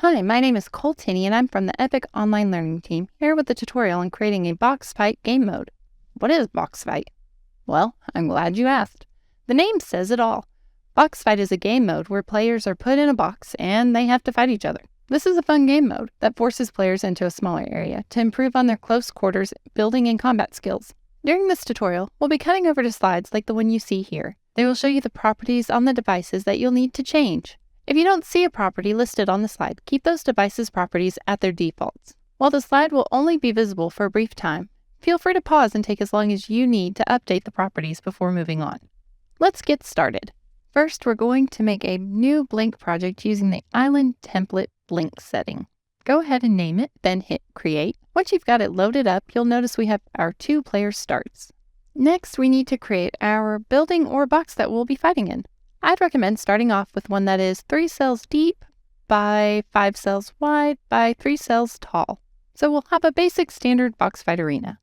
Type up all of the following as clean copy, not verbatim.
Hi, my name is Cole Tinney and I'm from the Epic Online Learning Team, here with a tutorial on creating a box fight game mode. What is box fight? Well, I'm glad you asked. The name says it all. Box fight is a game mode where players are put in a box and they have to fight each other. This is a fun game mode that forces players into a smaller area to improve on their close quarters building and combat skills. During this tutorial, we'll be cutting over to slides like the one you see here. They will show you the properties on the devices that you'll need to change. If you don't see a property listed on the slide, keep those devices' properties at their defaults. While the slide will only be visible for a brief time, feel free to pause and take as long as you need to update the properties before moving on. Let's get started. First, we're going to make a new blank project using the Island Template Blank setting. Go ahead and name it, then hit Create. Once you've got it loaded up, you'll notice we have our 2-player starts. Next, we need to create our building or box that we'll be fighting in. I'd recommend starting off with one that is 3 cells deep by 5 cells wide by 3 cells tall. So we'll have a basic standard box fight arena.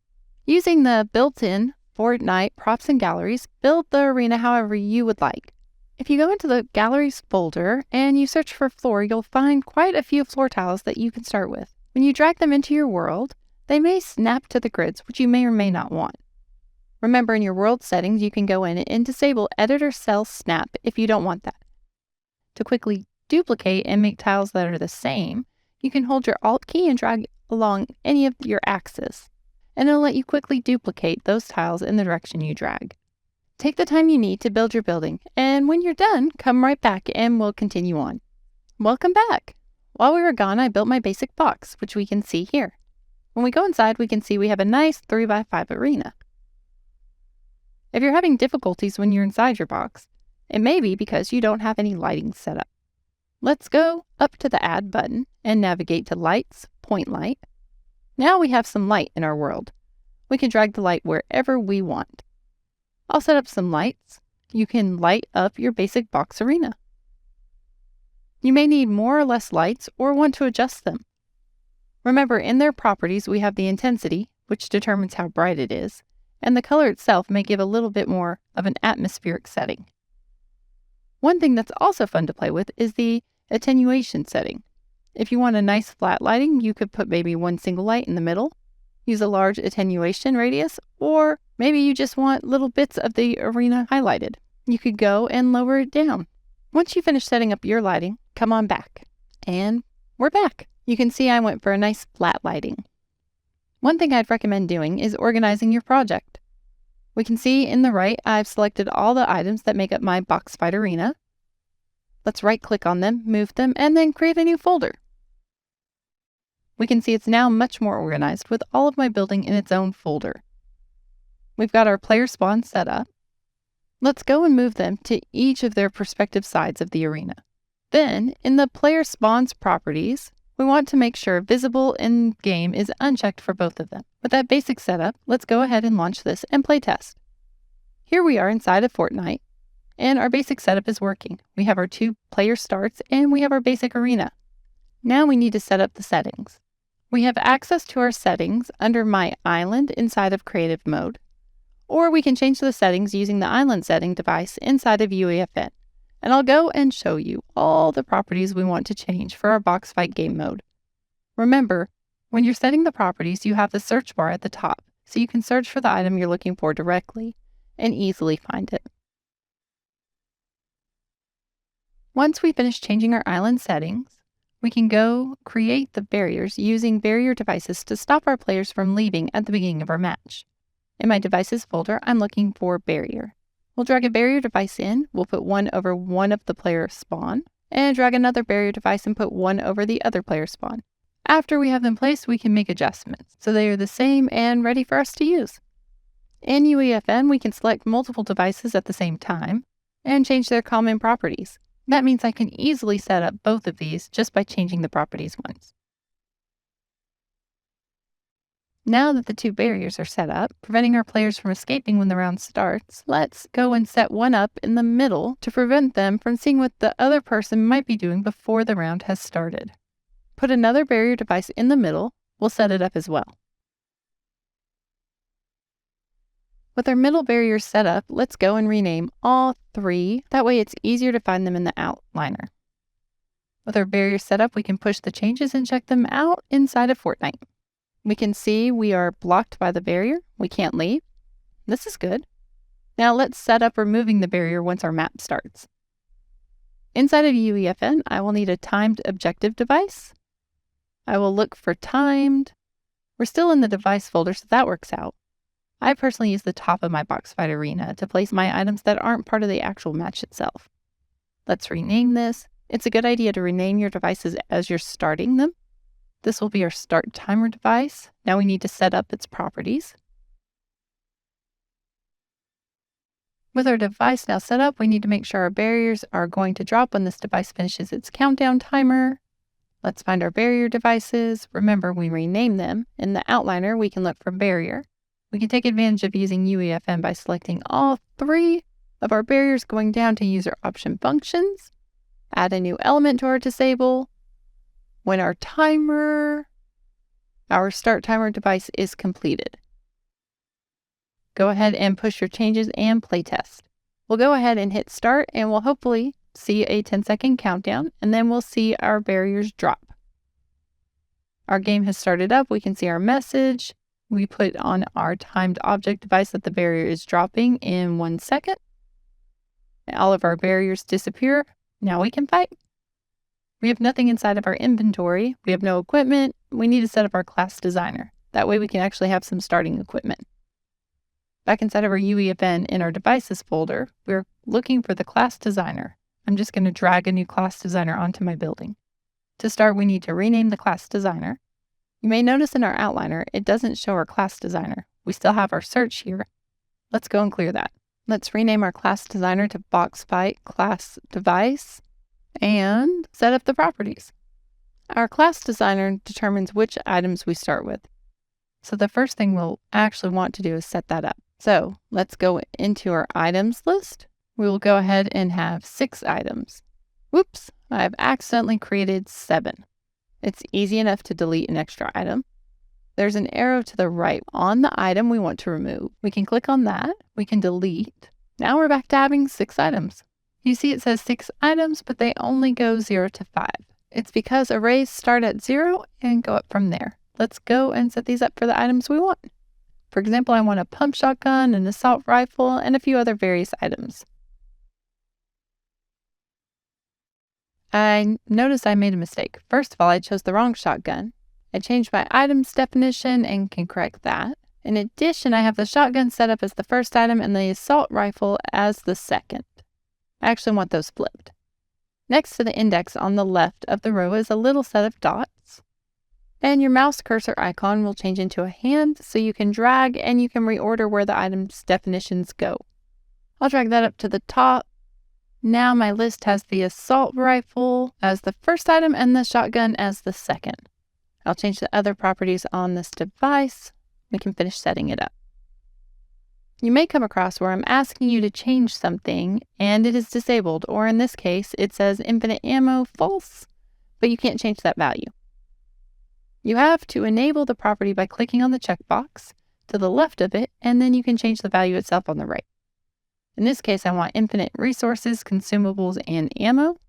Using the built-in Fortnite props and galleries, build the arena however you would like. If you go into the galleries folder and you search for floor, you'll find quite a few floor tiles that you can start with. When you drag them into your world, they may snap to the grids, which you may or may not want. Remember, in your world settings, you can go in and disable Editor Cell Snap if you don't want that. To quickly duplicate and make tiles that are the same, you can hold your Alt key and drag along any of your axes, and it'll let you quickly duplicate those tiles in the direction you drag. Take the time you need to build your building, and when you're done, come right back and we'll continue on. Welcome back! While we were gone, I built my basic box, which we can see here. When we go inside, we can see we have a nice 3x5 arena. If you're having difficulties when you're inside your box, it may be because you don't have any lighting set up. Let's go up to the Add button and navigate to Lights, Point Light. Now we have some light in our world. We can drag the light wherever we want. I'll set up some lights. You can light up your basic box arena. You may need more or less lights or want to adjust them. Remember, in their properties we have the intensity, which determines how bright it is, and the color itself may give a little bit more of an atmospheric setting. One thing that's also fun to play with is the attenuation setting. If you want a nice flat lighting, you could put maybe one single light in the middle, use a large attenuation radius, or maybe you just want little bits of the arena highlighted. You could go and lower it down. Once you finish setting up your lighting, come on back. And we're back. You can see I went for a nice flat lighting. One thing I'd recommend doing is organizing your project. We can see in the right, I've selected all the items that make up my box fight arena. Let's right-click on them, move them, and then create a new folder. We can see it's now much more organized with all of my building in its own folder. We've got our player spawn set up. Let's go and move them to each of their respective sides of the arena. Then, in the player spawns properties, we want to make sure visible in game is unchecked for both of them. With that basic setup, let's go ahead and launch this and play test. Here we are inside of Fortnite, and our basic setup is working. We have our 2 player starts and we have our basic arena. Now we need to set up the settings. We have access to our settings under My Island inside of Creative Mode, or we can change the settings using the Island setting device inside of UEFN. And I'll go and show you all the properties we want to change for our box fight game mode. Remember, when you're setting the properties, you have the search bar at the top, so you can search for the item you're looking for directly and easily find it. Once we finish changing our island settings, we can go create the barriers using barrier devices to stop our players from leaving at the beginning of our match. In my devices folder, I'm looking for barrier. We'll drag a barrier device in, we'll put one over one of the player spawn, and drag another barrier device and put one over the other player spawn. After we have them placed, we can make adjustments, so they are the same and ready for us to use. In UEFN, we can select multiple devices at the same time, and change their common properties. That means I can easily set up both of these just by changing the properties once. Now that the 2 barriers are set up, preventing our players from escaping when the round starts, let's go and set one up in the middle to prevent them from seeing what the other person might be doing before the round has started. Put another barrier device in the middle, we'll set it up as well. With our middle barriers set up, let's go and rename all 3. That way it's easier to find them in the outliner. With our barrier set up, we can push the changes and check them out inside of Fortnite. We can see we are blocked by the barrier. We can't leave. This is good. Now let's set up removing the barrier once our map starts. Inside of UEFN, I will need a timed objective device. I will look for timed. We're still in the device folder, so that works out. I personally use the top of my box fight arena to place my items that aren't part of the actual match itself. Let's rename this. It's a good idea to rename your devices as you're starting them. This will be our start timer device. Now we need to set up its properties. With our device now set up, we need to make sure our barriers are going to drop when this device finishes its countdown timer. Let's find our barrier devices. Remember, we rename them. In the outliner, we can look for barrier. We can take advantage of using UEFN by selecting all 3 of our barriers, going down to user option functions, add a new element to our disable. When our start timer device is completed, go ahead and push your changes and playtest. We'll go ahead and hit start, and we'll hopefully see a 10-second countdown, and then we'll see our barriers drop. Our game has started up. We can see our message. We put on our timed object device that the barrier is dropping in 1 second. All of our barriers disappear. Now we can fight. We have nothing inside of our inventory. We have no equipment. We need to set up our class designer. That way we can actually have some starting equipment. Back inside of our UEFN in our devices folder, we're looking for the class designer. I'm just going to drag a new class designer onto my building. To start, we need to rename the class designer. You may notice in our outliner, it doesn't show our class designer. We still have our search here. Let's go and clear that. Let's rename our class designer to boxfight class device and set up the properties. Our class designer determines which items we start with. So the first thing we'll actually want to do is set that up. So let's go into our items list. We will go ahead and have 6 items. Whoops, I've accidentally created 7. It's easy enough to delete an extra item. There's an arrow to the right on the item we want to remove. We can click on that. We can delete. Now we're back to having 6 items. You see it says 6 items, but they only go 0 to 5. It's because arrays start at 0 and go up from there. Let's go and set these up for the items we want. For example, I want a pump shotgun, an assault rifle, and a few other various items. I noticed I made a mistake. First of all, I chose the wrong shotgun. I changed my items definition and can correct that. In addition, I have the shotgun set up as the first item and the assault rifle as the second. I actually want those flipped. Next to the index on the left of the row is a little set of dots. And your mouse cursor icon will change into a hand, so you can drag and you can reorder where the item's definitions go. I'll drag that up to the top. Now my list has the assault rifle as the first item and the shotgun as the second. I'll change the other properties on this device. We can finish setting it up. You may come across where I'm asking you to change something and it is disabled, or in this case, it says infinite ammo false, but you can't change that value. You have to enable the property by clicking on the checkbox to the left of it, and then you can change the value itself on the right. In this case, I want infinite resources, consumables, and ammo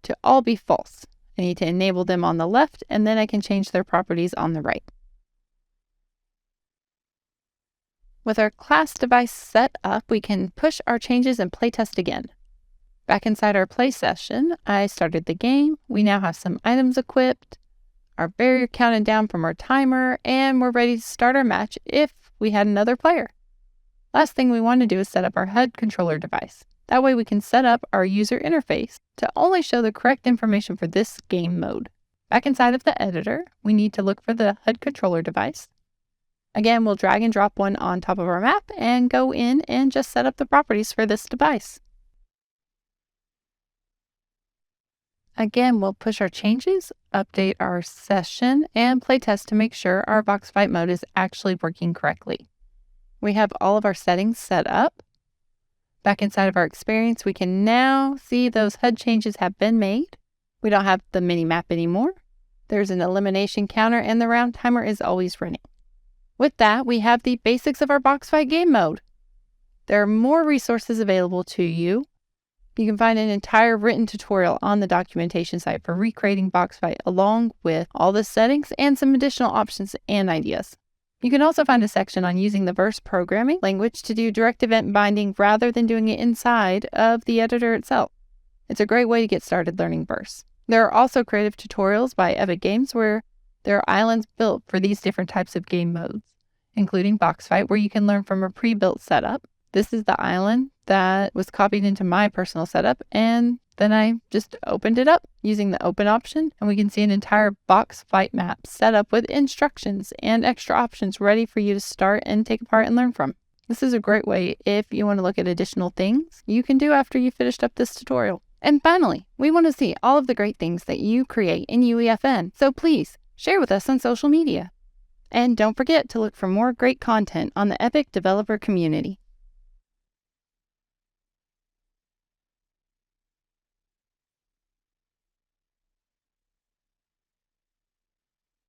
to all be false. I need to enable them on the left, and then I can change their properties on the right. With our class device set up, we can push our changes and playtest again. Back inside our play session, I started the game. We now have some items equipped, our barrier counted down from our timer, and we're ready to start our match if we had another player. Last thing we want to do is set up our HUD controller device. That way we can set up our user interface to only show the correct information for this game mode. Back inside of the editor, we need to look for the HUD controller device. Again, we'll drag and drop one on top of our map and go in and just set up the properties for this device. Again, we'll push our changes, update our session, and playtest to make sure our box fight mode is actually working correctly. We have all of our settings set up. Back inside of our experience, we can now see those HUD changes have been made. We don't have the mini map anymore. There's an elimination counter and the round timer is always running. With that, we have the basics of our box fight game mode. There are more resources available to you You can find an entire written tutorial on the documentation site for recreating Box Fight, along with all the settings and some additional options and ideas. You can also find a section on using the verse programming language to do direct event binding rather than doing it inside of the editor itself. It's a great way to get started learning verse. There are also creative tutorials by Epic Games where there are islands built for these different types of game modes, including Box Fight, where you can learn from a pre-built setup. This is the island that was copied into my personal setup, and then I just opened it up using the open option, and we can see an entire Box Fight map set up with instructions and extra options ready for you to start and take apart and learn from. This is a great way if you want to look at additional things you can do after you finished up this tutorial. And finally, we want to see all of the great things that you create in UEFN, so please share with us on social media. And don't forget to look for more great content on the Epic developer community.